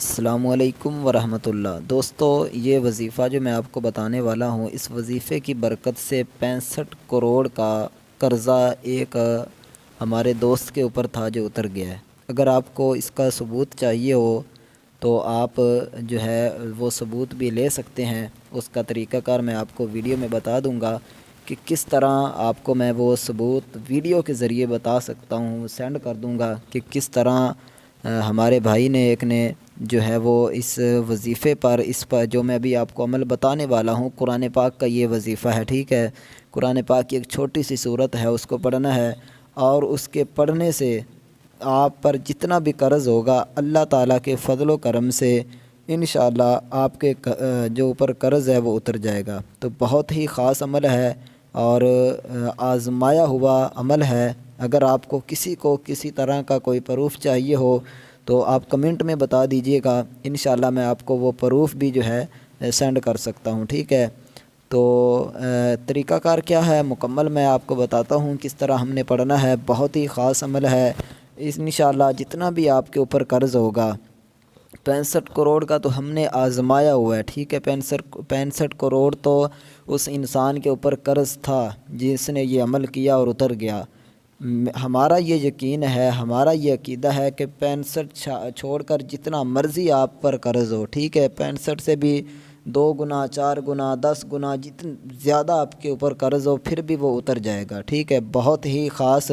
السلام علیکم ورحمۃ اللہ۔ دوستو، یہ وظیفہ جو میں آپ کو بتانے والا ہوں، اس وظیفے کی برکت سے 65 کروڑ کا قرضہ ایک ہمارے دوست کے اوپر تھا جو اتر گیا ہے۔ اگر آپ کو اس کا ثبوت چاہیے ہو تو آپ جو ہے وہ ثبوت بھی لے سکتے ہیں۔ اس کا طریقہ کار میں آپ کو ویڈیو میں بتا دوں گا کہ کس طرح آپ کو میں وہ ثبوت ویڈیو کے ذریعے بتا سکتا ہوں، سینڈ کر دوں گا کہ کس طرح ہمارے بھائی نے ایک نے جو ہے وہ اس وظیفے پر جو میں ابھی آپ کو عمل بتانے والا ہوں، قرآن پاک کا یہ وظیفہ ہے، ٹھیک ہے۔ قرآن پاک کی ایک چھوٹی سی صورت ہے، اس کو پڑھنا ہے، اور اس کے پڑھنے سے آپ پر جتنا بھی قرض ہوگا اللہ تعالیٰ کے فضل و کرم سے انشاءاللہ آپ کے جو اوپر قرض ہے وہ اتر جائے گا۔ تو بہت ہی خاص عمل ہے اور آزمایا ہوا عمل ہے۔ اگر آپ کو کسی طرح کا کوئی پروف چاہیے ہو تو آپ کمنٹ میں بتا دیجئے گا، انشاءاللہ میں آپ کو وہ پروف بھی جو ہے سینڈ کر سکتا ہوں، ٹھیک ہے۔ تو طریقہ کار کیا ہے مکمل میں آپ کو بتاتا ہوں کس طرح ہم نے پڑھنا ہے۔ بہت ہی خاص عمل ہے۔ انشاءاللہ جتنا بھی آپ کے اوپر قرض ہوگا، 65 کروڑ کا تو ہم نے آزمایا ہوا ہے، ٹھیک ہے۔ 65 کروڑ تو اس انسان کے اوپر قرض تھا جس نے یہ عمل کیا اور اتر گیا۔ ہمارا یہ یقین ہے، ہمارا یہ عقیدہ ہے کہ 65 چھوڑ کر جتنا مرضی آپ پر قرض ہو، ٹھیک ہے، 65 سے بھی 2 گنا 4 گنا 10 گنا جتنا زیادہ آپ کے اوپر قرض ہو پھر بھی وہ اتر جائے گا، ٹھیک ہے۔ بہت ہی خاص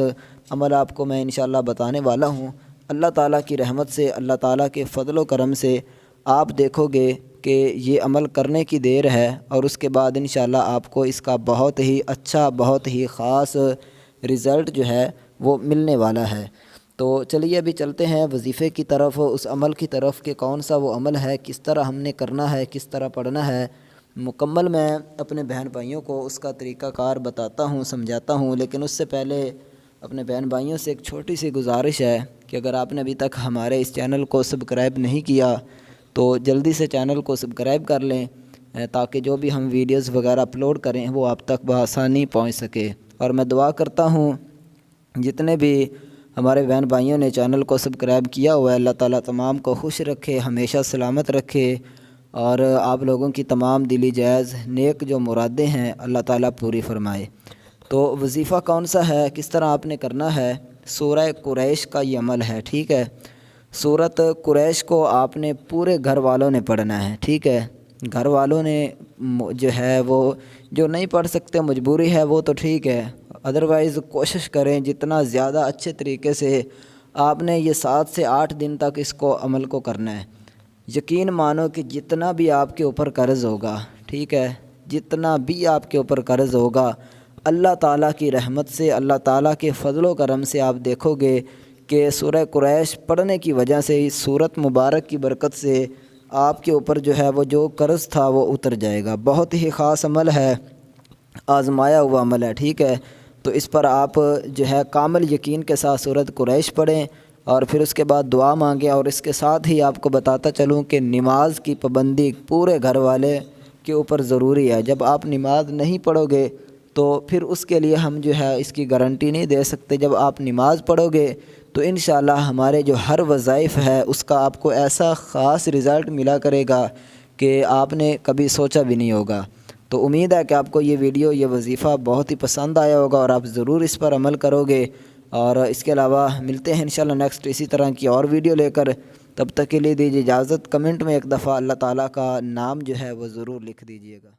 عمل آپ کو میں انشاءاللہ بتانے والا ہوں۔ اللہ تعالیٰ کی رحمت سے، اللہ تعالیٰ کے فضل و کرم سے آپ دیکھو گے کہ یہ عمل کرنے کی دیر ہے، اور اس کے بعد انشاءاللہ آپ کو اس کا بہت ہی اچھا، بہت ہی خاص رزلٹ جو ہے وہ ملنے والا ہے۔ تو چلیے ابھی چلتے ہیں وظیفے کی طرف، اس عمل کی طرف کہ کون سا وہ عمل ہے، کس طرح ہم نے کرنا ہے، کس طرح پڑھنا ہے۔ مکمل میں اپنے بہن بھائیوں کو اس کا طریقہ کار بتاتا ہوں، سمجھاتا ہوں، لیکن اس سے پہلے اپنے بہن بھائیوں سے ایک چھوٹی سی گزارش ہے کہ اگر آپ نے ابھی تک ہمارے اس چینل کو سبسکرائب نہیں کیا تو جلدی سے چینل کو سبسکرائب کر لیں، تاکہ جو بھی ہم ویڈیوز وغیرہ اپلوڈ کریں وہ آپ تک بآسانی پہنچ سکے۔ اور میں دعا کرتا ہوں جتنے بھی ہمارے بہن بھائیوں نے چینل کو سبسکرائب کیا ہوا ہے، اللہ تعالیٰ تمام کو خوش رکھے، ہمیشہ سلامت رکھے، اور آپ لوگوں کی تمام دلی جائز نیک جو مرادیں ہیں اللہ تعالیٰ پوری فرمائے۔ تو وظیفہ کون سا ہے، کس طرح آپ نے کرنا ہے؟ سورہ قریش کا یہ عمل ہے، ٹھیک ہے۔ سورۃ قریش کو آپ نے پورے گھر والوں نے پڑھنا ہے، ٹھیک ہے۔ گھر والوں نے جو ہے وہ جو نہیں پڑھ سکتے مجبوری ہے وہ تو ٹھیک ہے، ادروائز کوشش کریں جتنا زیادہ اچھے طریقے سے آپ نے یہ 7 سے 8 دن تک اس کو عمل کو کرنا ہے۔ یقین مانو کہ جتنا بھی آپ کے اوپر قرض ہوگا، ٹھیک ہے، جتنا بھی آپ کے اوپر قرض ہوگا اللہ تعالیٰ کی رحمت سے، اللہ تعالیٰ کے فضل و کرم سے آپ دیکھو گے کہ سورہ قریش پڑھنے کی وجہ سے، اس سورت مبارک کی برکت سے آپ کے اوپر جو ہے وہ جو قرض تھا وہ اتر جائے گا۔ بہت ہی خاص عمل ہے، آزمایا ہوا عمل ہے، ٹھیک ہے۔ تو اس پر آپ جو ہے کامل یقین کے ساتھ سورۃ قریش پڑھیں، اور پھر اس کے بعد دعا مانگیں، اور اس کے ساتھ ہی آپ کو بتاتا چلوں کہ نماز کی پابندی پورے گھر والے کے اوپر ضروری ہے۔ جب آپ نماز نہیں پڑھو گے تو پھر اس کے لیے ہم جو ہے اس کی گارنٹی نہیں دے سکتے۔ جب آپ نماز پڑھو گے تو انشاءاللہ ہمارے جو ہر وظائف ہے اس کا آپ کو ایسا خاص رزلٹ ملا کرے گا کہ آپ نے کبھی سوچا بھی نہیں ہوگا۔ تو امید ہے کہ آپ کو یہ ویڈیو، یہ وظیفہ بہت ہی پسند آیا ہوگا اور آپ ضرور اس پر عمل کرو گے۔ اور اس کے علاوہ ملتے ہیں انشاءاللہ نیکسٹ اسی طرح کی اور ویڈیو لے کر، تب تک کے لیے دیجیے اجازت۔ کمنٹ میں ایک دفعہ اللہ تعالیٰ کا نام جو ہے وہ ضرور لکھ دیجیے گا۔